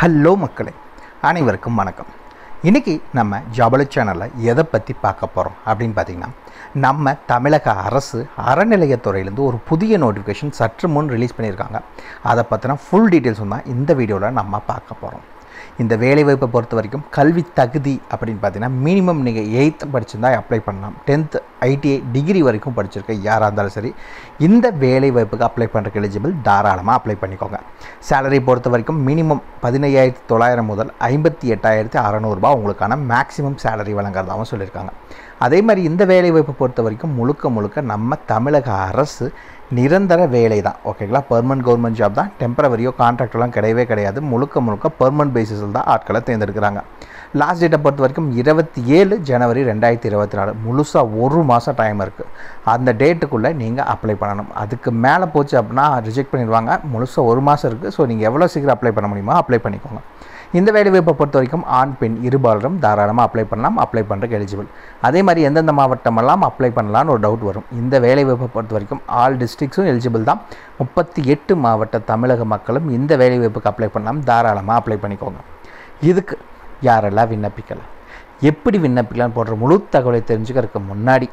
Hello மக்களே, அனைவருக்கும் வணக்கம். இன்றைக்கி நம்ம ஜாபல சேனலில் எதை பற்றி பார்க்க போகிறோம் அப்படின்னு பார்த்திங்கன்னா, நம்ம தமிழக அரசு அறநிலையத்துறையிலேருந்து ஒரு புதிய நோட்டிஃபிகேஷன் சற்று முன் ரிலீஸ் பண்ணியிருக்காங்க. அதை பற்றின ஃபுல் டீட்டெயில்ஸ் தான் இந்த வீடியோவில் நம்ம பார்க்க போகிறோம். இந்த வேலைவாய்ப்பை பொறுத்த வரைக்கும் கல்வி தகுதி அப்படின்னு பார்த்தீங்கன்னா, மினிமம் நீங்கள் 8th படிச்சிருந்தால் அப்ளை பண்ணலாம். 10th ITI டிகிரி வரைக்கும் படிச்சிருக்க யாராக இருந்தாலும் சரி இந்த வேலைவாய்ப்புக்கு அப்ளை பண்ணுறதுக்கு எலிஜிபிள், தாராளமாக அப்ளை பண்ணிக்கோங்க. சேலரி பொறுத்த வரைக்கும் மினிமம் 15,900 முதல் 58,600 உங்களுக்கான மேக்ஸிமம் சேலரி வழங்குறதாகவும் சொல்லியிருக்காங்க. அதே மாதிரி இந்த வேலைவாய்ப்பை பொறுத்த வரைக்கும் முழுக்க நம்ம தமிழக அரசு நிரந்தர வேலை தான். ஓகேங்களா, பெர்மனன்ட் கவர்மெண்ட் ஜாப் தான். டெம்பரவரியோ கான்ட்ராக்டெல்லாம் கிடையாது. முழுக்க பெர்மனன்ட் பேசிஸில் தான் ஆட்களை தேர்ந்தெடுக்கிறாங்க. லாஸ்ட் டேட்டை பொறுத்த வரைக்கும் 27 ஜனவரி 2024, முழுசாக ஒரு மாதம் டைம் இருக்குது. அந்த டேட்டுக்குள்ளே நீங்கள் அப்ளை பண்ணணும். அதுக்கு மேலே போச்சு அப்படின்னா ரிஜெக்ட் பண்ணிடுவாங்க. முழுசாக ஒரு மாதம் இருக்குது. ஸோ நீங்கள் எவ்வளோ சீக்கிரம் அப்ளை பண்ண முடியுமோ அப்ளை பண்ணிக்கோங்க. இந்த வேலைவாய்ப்பை பொறுத்த வரைக்கும் ஆண் பெண் இருபாலரும் தாராளமாக அப்ளை பண்ணலாம். அப்ளை பண்ணுறதுக்கு எலிஜிபிள். அதே மாதிரி எந்தெந்த மாவட்டமெல்லாம் அப்ளை பண்ணலான்னு ஒரு டவுட் வரும். இந்த வேலைவாய்ப்பை பொறுத்த வரைக்கும் ஆல் டிஸ்ட்ரிக்ஸும் எலிஜிபிள் தான். 38 மாவட்ட தமிழக மக்களும் இந்த வேலைவாய்ப்புக்கு அப்ளை பண்ணலாம். தாராளமாக அப்ளை பண்ணிக்கோங்க. இதுக்கு யாரெல்லாம் விண்ணப்பிக்கலாம், எப்படி விண்ணப்பிக்கலான்னு போன்ற முழு தகவலை தெரிஞ்சுக்கிறதுக்கு முன்னாடி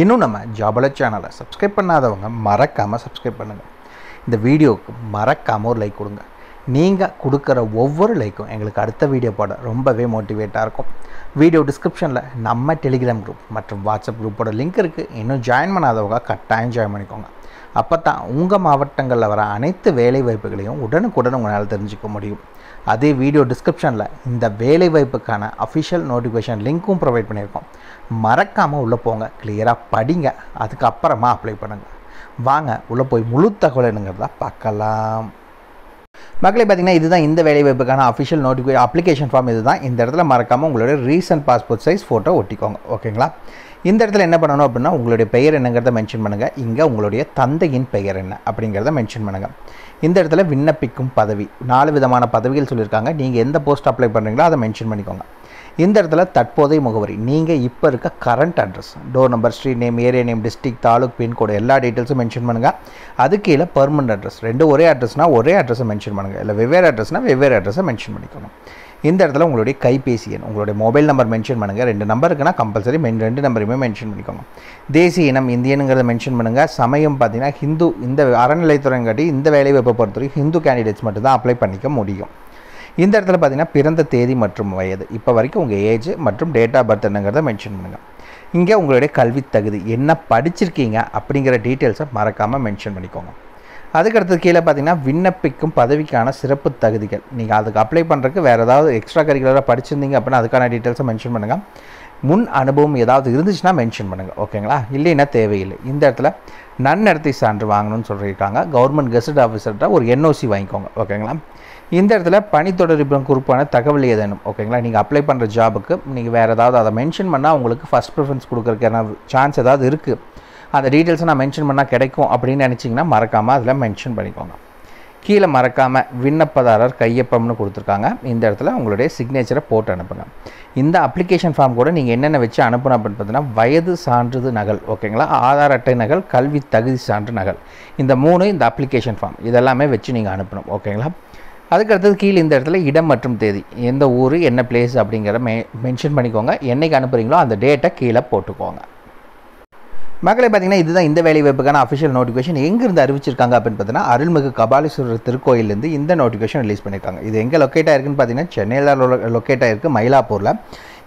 இன்னும் நம்ம ஜாபல சேனலை சப்ஸ்கிரைப் பண்ணாதவங்க மறக்காமல் சப்ஸ்கிரைப் பண்ணுங்கள். இந்த வீடியோவுக்கு மறக்காமல் ஒரு லைக் கொடுங்க. நீங்கள் கொடுக்குற ஒவ்வொரு லைக்கும் எங்களுக்கு அடுத்த வீடியோ போட ரொம்பவே மோட்டிவேட்டாக இருக்கும். வீடியோ டிஸ்கிரிப்ஷனில் நம்ம டெலிகிராம் குரூப் மற்றும் வாட்ஸ்அப் குரூப்போட லிங்க் இருக்குது. இன்னும் ஜாயின் பண்ணாதவங்க கட்டாயம் ஜாயின் பண்ணிக்கோங்க. அப்போ தான் உங்கள் மாவட்டங்களில் வர அனைத்து வேலைவாய்ப்புகளையும் உடனுக்குடன் உங்களால் தெரிஞ்சுக்க முடியும். அதே வீடியோ டிஸ்கிரிப்ஷனில் இந்த வேலைவாய்ப்புக்கான அஃபிஷியல் நோட்டிஃபிகேஷன் லிங்க்கும் ப்ரொவைட் பண்ணியிருக்கோம். மறக்காமல் உள்ளே போங்க, கிளியராக படிங்க, அதுக்கப்புறமா அப்ளை பண்ணுங்கள். வாங்க உள்ளே போய் முழு தகவல் என்னங்கிறத பார்க்கலாம். மக்களே, பார்த்திங்கன்னா இதுதான் இந்த வேலைவாய்ப்புக்கான அஃபிஷியல் நோட்டிஃபிகேஷன் அப்ளிகேஷன் ஃபார்ம். இதுதான். இந்த இடத்துல மறக்காமல் உங்களுடைய ரீசன்ட் பாஸ்போர்ட் சைஸ் ஃபோட்டோ ஒட்டிக்கோங்க. ஓகேங்களா, இந்த இடத்துல என்ன பண்ணணும் அப்படின்னா, உங்களுடைய பெயர் என்னங்கிறத மென்ஷன் பண்ணுங்கள். இங்கே உங்களுடைய தந்தையின் பெயர் என்ன அப்படிங்கிறத மென்ஷன் பண்ணுங்கள். இந்த இடத்துல விண்ணப்பிக்கும் பதவி 4 விதமான பதவிகள் சொல்லியிருக்காங்க. நீங்கள் எந்த போஸ்ட் அப்ளை பண்ணுறீங்களோ அதை மென்ஷன் பண்ணிக்கோங்க. இந்த இடத்துல தற்போதைய முகவரி, நீங்கள் இப்போ இருக்க current address, door number, street name, area name, district, taluk, pincode எல்லா டீட்டெயில்ஸும் மென்ஷன் பண்ணுங்கள். அது கீழே பெர்மனன்ட் அட்ரஸ், ரெண்டும் ஒரே அட்ரஸ்னால் ஒரே அட்ரஸை மென்ஷன் பண்ணுங்கள். இல்லை வெவ்வேறு அட்ரஸ்னால் வெவ்வேறு அட்ரஸை மென்ஷன் பண்ணிக்கணும். இந்த இடத்துல உங்களுடைய கைபேசி எண், உங்களுடைய மொபைல் நம்பர் மென்ஷன் பண்ணுங்கள். 2 நம்பர் இருக்குன்னா கம்பல்சரி 2 நம்பருமே மென்ஷன் பண்ணிக்கோங்க. தேசிய இனம் இந்தியனுங்கிறத மென்ஷன் பண்ணுங்கள். சமயம் பார்த்தீங்கன்னா ஹிந்து. இந்த அறநிலைத்துறைங்காட்டி இந்த வேலைவாய்ப்பை பொறுத்தவரைக்கும் ஹிந்து கேண்டிடேட்ஸ் மட்டும் தான் அப்ளை பண்ணிக்க முடியும். இந்த இடத்துல பார்த்தீங்கன்னா பிறந்த தேதி மற்றும் வயது, இப்போ வரைக்கும் உங்கள் ஏஜ் மற்றும் டேட் ஆஃப் பர்த் என்னங்கிறத மென்ஷன் பண்ணுங்கள். இங்கே உங்களுடைய கல்வி தகுதி, என்ன படிச்சிருக்கீங்க அப்படிங்கிற டீட்டெயில்ஸை மறக்காமல் மென்ஷன் பண்ணிக்கோங்க. அதுக்கடுத்து கீழே பார்த்தீங்கன்னா விண்ணப்பிக்கும் பதவிக்கான சிறப்பு தகுதிகள், நீங்கள் அதுக்கு அப்ளை பண்ணுறதுக்கு வேறு ஏதாவது எக்ஸ்ட்ரா கரிக்குலராக படிச்சிருந்தீங்க அப்படின்னா அதுக்கான டீட்டெயில்ஸை மென்ஷன் பண்ணுங்கள். முன் அனுபவம் ஏதாவது இருந்துச்சுன்னா மென்ஷன் பண்ணுங்கள். ஓகேங்களா, இல்லைன்னா தேவையில்லை. இந்த இடத்துல நன்னடத்தை சான்று வாங்கணும்னு சொல்லியிருக்காங்க. கவர்மெண்ட் கெசட் ஆஃபீஸர்கிட்ட ஒரு NOC வாங்கிக்கோங்க. ஓகேங்களா, இந்த இடத்துல பணி தொடர்பு குறிப்பான தகவல் ஏதேனும், ஓகேங்களா, நீங்கள் அப்ளை பண்ணுற ஜாபுக்கு நீங்கள் வேறு ஏதாவது அதை மென்ஷன் பண்ணால் உங்களுக்கு ஃபஸ்ட் ப்ரிஃபரன்ஸ் கொடுக்குறதுக்கான சான்ஸ் ஏதாவது இருக்குது, அந்த டீட்டெயில்ஸை நான் மென்ஷன் பண்ணால் கிடைக்கும் அப்படின்னு நினச்சிங்கன்னா மறக்காமல் அதில் மென்ஷன் பண்ணிக்கோங்க. கீழே மறக்காமல் விண்ணப்பதாரர் கையொப்பம்னு கொடுத்துருக்காங்க. இந்த இடத்துல உங்களுடைய சிக்னேச்சரை போட்டு அனுப்புங்க. இந்த அப்ளிகேஷன் ஃபார்ம் கூட நீங்கள் என்னென்ன வச்சு அனுப்பணும் அப்படின்னு பார்த்தீங்கன்னா, வயது சான்றிதழ் நகல், ஓகேங்களா, ஆதார் அட்டை நகல், கல்வி தகுதி சான்று நகல், இந்த 3 இந்த அப்ளிகேஷன் ஃபார்ம் இதெல்லாமே வச்சு நீங்கள் அனுப்பணும். ஓகேங்களா, அதுக்கடுத்தது கீழே இந்த இடத்துல இடம் மற்றும் தேதி, எந்த ஊர் என்ன பிளேஸ் அப்படிங்கிற மென்ஷன் பண்ணிக்கோங்க. என்றைக்கு அனுப்புகிறீங்களோ அந்த டேட்டை கீழே போட்டுக்கோங்க. மக்களை, பார்த்திங்கன்னா இதுதான் இந்த வேலைவாய்ப்புக்கான அஃபிஷியல் நோட்டிஃபிகேஷன். எங்கேருந்து அறிவிச்சிருக்காங்க அப்படின்னு பார்த்தீங்கன்னா, அருள்மிகு கபாலீஸ்வரர் திருக்கோயிலேருந்து இந்த நோட்டிஃபிகேஷன் ரிலீஸ் பண்ணியிருக்காங்க. இது எங்கே லொக்கேட் ஆகிருக்குன்னு பார்த்தீங்கன்னா, சென்னையில் லொக்கேட் ஆகிருக்கு, மயிலாப்பூரில்.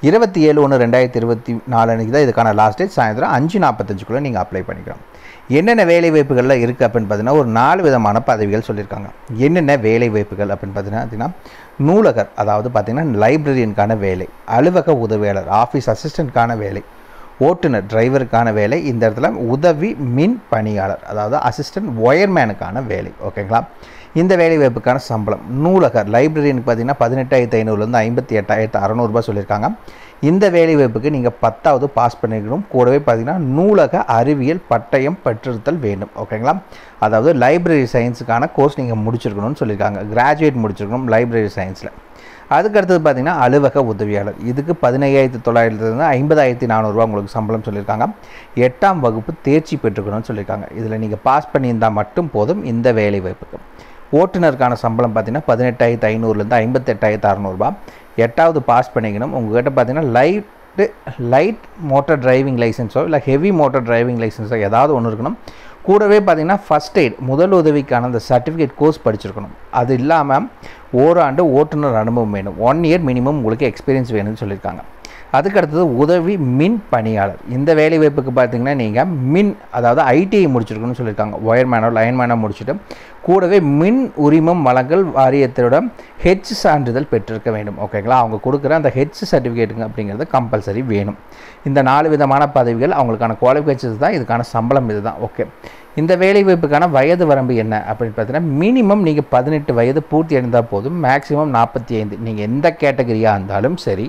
27/1/2024 அன்றைக்கி தான் இதுக்கான லாஸ்ட் டேட். சாயந்தரம் 5:45க்குள்ளே நீங்கள் அப்ளை பண்ணிக்கலாம். என்னென்ன வேலைவாய்ப்புகளில் இருக்குது அப்படின்னு பார்த்தீங்கன்னா, ஒரு 4 விதமான பதவிகள் சொல்லியிருக்காங்க. என்னென்ன வேலைவாய்ப்புகள் அப்படின்னு பார்த்தீங்கன்னா, நூலகர், அதாவது பார்த்திங்கன்னா லைப்ரரியனுக்கான வேலை, அலுவலக உதவியாளர், ஆஃபீஸ் அசிஸ்டண்ட்கான வேலை, ஓட்டுநர் டிரைவருக்கான வேலை, இந்த இடத்துல உதவி மின் பணியாளர், அதாவது அசிஸ்டன்ட் ஒயர்மேனுக்கான வேலை. ஓகேங்களா, இந்த வேலைவாய்ப்புக்கான சம்பளம் நூலகர் லைப்ரரியனுக்கு பார்த்தீங்கன்னா 18,500லேருந்து 58,600 சொல்லியிருக்காங்க. இந்த வேலைவாய்ப்புக்கு நீங்கள் 10வது பாஸ் பண்ணிக்கணும். கூடவே பார்த்தீங்கன்னா நூலக அறிவியல் பட்டயம் பெற்றிருத்தல் வேண்டும். ஓகேங்களா, அதாவது லைப்ரரி சயின்ஸுக்கான கோர்ஸ் நீங்கள் முடிச்சிருக்கணும்னு சொல்லியிருக்காங்க. கிராஜுவேட் முடிச்சிருக்கணும் லைப்ரரி சயின்ஸில். அதுக்கடுத்தது பார்த்திங்கன்னா அலுவலக உதவியாளர், இதுக்கு 15,900லேருந்து 50,400 உங்களுக்கு சம்பளம் சொல்லியிருக்காங்க. 8ஆம் வகுப்பு தேர்ச்சி பெற்றுக்கணும்னு சொல்லியிருக்காங்க. இதில் நீங்கள் பாஸ் பண்ணியிருந்தால் மட்டும் போதும் இந்த வேலைவாய்ப்புக்கு. ஓட்டுநருக்கான சம்பளம் பார்த்தீங்கன்னா 18,500லேருந்து 58,600 8வது பாஸ் பண்ணிக்கணும். உங்கள்கிட்ட பார்த்தீங்கன்னா லைட் மோட்டார் டிரைவிங் லைசன்ஸோ இல்லை ஹெவி மோட்டார் டிரைவிங் லைசன்ஸோ ஏதாவது ஒன்று இருக்கணும். கூடவே பார்த்தீங்கன்னா ஃபஸ்ட் எய்ட் முதல் உதவிக்கான அந்த சர்டிஃபிகேட் கோர்ஸ் படிச்சிருக்கணும். அது இல்லாமல் ஓராண்டு ஓட்டுநர் அனுபவம் வேணும். 1 இயர் மினிமம் உங்களுக்கு எக்ஸ்பீரியன்ஸ் வேணும்னு சொல்லியிருக்காங்க. அதுக்கடுத்தது உதவி மின் பணியாளர். இந்த வேலை வாய்ப்புக்கு பார்த்தீங்கன்னா நீங்கள் அதாவது ஐடிஐ முடிச்சிருக்கணும்னு சொல்லியிருக்காங்க. ஒயர்மேனோ லைன்மேனோ முடிச்சுட்டு கூடவே மின் உரிமம் வழங்கல் வாரியத்தோட ஹெச் சான்றிதழ் பெற்றிருக்க வேண்டும். ஓகேங்களா, அவங்க கொடுக்குற அந்த ஹெச் சர்டிஃபிகேட்டுங்க அப்படிங்கிறது கம்பல்சரி வேணும். இந்த 4 விதமான பதவிகள் அவங்களுக்கான குவாலிஃபிகேஷன்ஸ் தான், இதுக்கான சம்பளம் இது தான். ஓகே, இந்த வேலை வாய்ப்புக்கான வயது வரம்பு என்ன அப்படின்னு பார்த்தீங்கன்னா மினிமம் நீங்கள் 18 வயது பூர்த்தி அடைந்தால் போதும். மேக்ஸிமம் 45. நீங்கள் எந்த கேட்டகரியாக இருந்தாலும் சரி,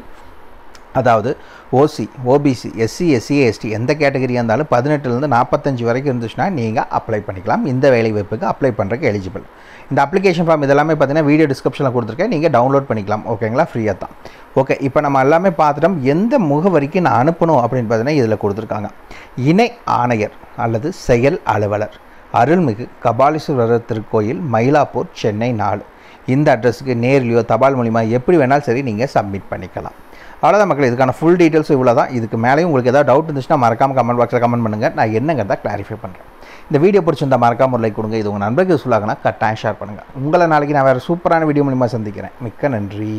அதாவது ஓசி, ஓபிசி, எஸ்சி, எஸ்சி, எஸ்டி எந்த கேட்டகரியாக இருந்தாலும் 18லேருந்து 45 வரைக்கும் இருந்துச்சுன்னா நீங்கள் அப்ளை பண்ணிக்கலாம். இந்த வேலை வாய்ப்புக்கு அப்ளை பண்ணுறதுக்கு எலிஜிபிள். இந்த அப்ளிகேஷன் ஃபார்ம் இதெல்லாமே பார்த்தீங்கன்னா வீடியோ டிஸ்கிரிப்ஷனில் கொடுத்துருக்கேன், நீங்கள் டவுன்லோட் பண்ணிக்கலாம். ஓகேங்களா, ஃப்ரீயாக தான். ஓகே, இப்போ நம்ம எல்லாமே பார்த்துட்டோம். எந்த முகவரிக்கு நான் அனுப்பணும் அப்படின்னு பார்த்தீங்கன்னா இதில் கொடுத்துருக்காங்க. இணை ஆணையர் அல்லது செயல் அலுவலர், அருள்மிகு கபாலீஸ்வரர் திருக்கோயில், மயிலாப்பூர், சென்னை 4. இந்த அட்ரஸுக்கு நேர்லையோ தபால் மூலிமா எப்படி வேணாலும் சரி நீங்கள் சப்மிட் பண்ணிக்கலாம். அவ்வளோதான் மக்கள், இதுக்கான ஃபுல் டீட்டெயில்ஸ் இவ்வளோ தான். இதுக்கு மேலேயும் உங்களுக்கு ஏதாவது டவுட் இருந்துச்சுன்னா மறக்காமல் கமெண்ட் பாக்ஸில் கமெண்ட் பண்ணுங்கள். நான் என்னங்கிறத கிளாரிஃபை பண்ணுறேன். இந்த வீடியோ பிடிச்சிருந்தா மறக்காம ஒரு லைக் கொடுங்க. இது உங்கள் நண்பர்களுக்கு யூஸ்ஃபுல்லாகனா கட்டாயம் ஷேர் பண்ணுங்கள். உங்களை நாளைக்கு நான் வேறு சூப்பரான வீடியோ மூலிமா சந்திக்கிறேன். மிக்க நன்றி.